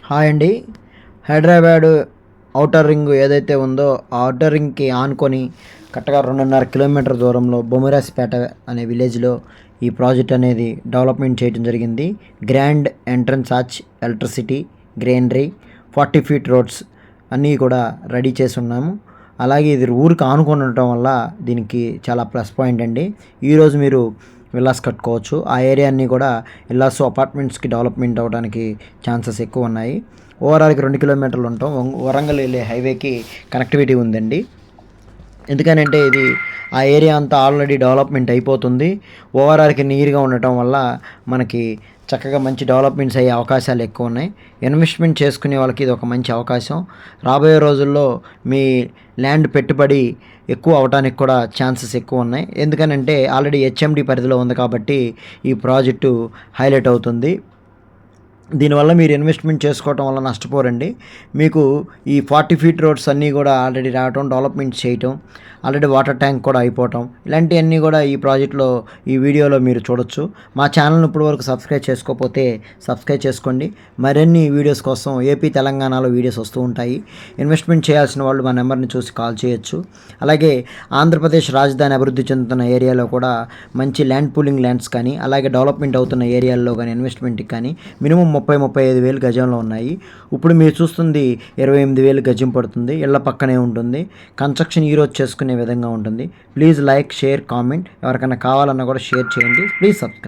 Hi అండి. Hyderabad outer ring ఏదైతే ఉందో ఆ ఔటర్ రింగ్కి ఆనుకొని కరెక్ట్గా 2.5 కిలోమీటర్ దూరంలో బొమిరాజ్పేట అనే విలేజ్లో ఈ ప్రాజెక్ట్ అనేది డెవలప్మెంట్ చేయడం జరిగింది. Grand entrance arch, electricity, greenery, 40 feet roads అన్నీ కూడా రెడీ చేసి ఉన్నాము. అలాగే ఇది ఊరికి ఆనుకొని ఉండటం వల్ల దీనికి చాలా ప్లస్ పాయింట్ అండి. ఈరోజు మీరు విల్లాస్ కట్టుకోవచ్చు. ఆ ఏరియా అన్నీ కూడా విల్లాస్ అపార్ట్మెంట్స్కి డెవలప్మెంట్ అవ్వడానికి ఛాన్సెస్ ఎక్కువ ఉన్నాయి. ఓవరాల్కి 2 కిలోమీటర్లు ఉంటాం. వరంగల్ వెళ్ళే హైవేకి కనెక్టివిటీ ఉందండి. ఎందుకనంటే ఇది ఆ ఏరియా అంతా ఆల్రెడీ డెవలప్మెంట్ అయిపోతుంది. ఓవరాల్కి నీట్గా ఉండటం వల్ల మనకి చక్కగా మంచి డెవలప్మెంట్స్ అయ్యే అవకాశాలు ఎక్కువ ఉన్నాయి. ఇన్వెస్ట్మెంట్ చేసుకునే వాళ్ళకి ఇది ఒక మంచి అవకాశం. రాబోయే రోజుల్లో మీ ల్యాండ్ పెట్టుబడి ఎక్కువ అవడానికి కూడా ఛాన్సెస్ ఎక్కువ ఉన్నాయి. ఎందుకనంటే ఆల్రెడీ హెచ్ఎండి పరిధిలో ఉంది కాబట్టి ఈ ప్రాజెక్టు హైలైట్ అవుతుంది. దీనివల్ల మీరు ఇన్వెస్ట్మెంట్ చేసుకోవటం వల్ల నష్టపోరండి. మీకు ఈ 40 ఫీట్ రోడ్స్ అన్నీ కూడా ఆల్రెడీ రావటం, డెవలప్మెంట్ చేయటం, ఆల్రెడీ వాటర్ ట్యాంక్ కూడా అయిపోవటం, ఇలాంటివన్నీ కూడా ఈ ప్రాజెక్ట్లో ఈ వీడియోలో మీరు చూడొచ్చు. మా ఛానల్ని ఇప్పటివరకు సబ్స్క్రైబ్ చేసుకోకపోతే సబ్స్క్రైబ్ చేసుకోండి. మరిన్ని వీడియోస్ కోసం ఏపీ తెలంగాణలో వీడియోస్ వస్తూ ఉంటాయి. ఇన్వెస్ట్మెంట్ చేయాల్సిన వాళ్ళు మా నెంబర్ని చూసి కాల్ చేయొచ్చు. అలాగే ఆంధ్రప్రదేశ్ రాజధాని అభివృద్ధి చెందుతున్న ఏరియాలో కూడా మంచి ల్యాండ్ పూలింగ్ ల్యాండ్స్ కానీ, అలాగే డెవలప్మెంట్ అవుతున్న ఏరియాల్లో కానీ ఇన్వెస్ట్మెంట్కి కానీ మినిమం 30-35 వేలు గజంలో ఉన్నాయి. ఇప్పుడు మీరు చూస్తుంది 28 వేలు గజం పడుతుంది. ఇళ్ల పక్కనే ఉంటుంది. కన్స్ట్రక్షన్ ఈరోజు చేసుకునే విధంగా ఉంటుంది. Please like, share, comment. ఎవరికైనా కావాలన్నా కూడా షేర్ చేయండి. Please subscribe.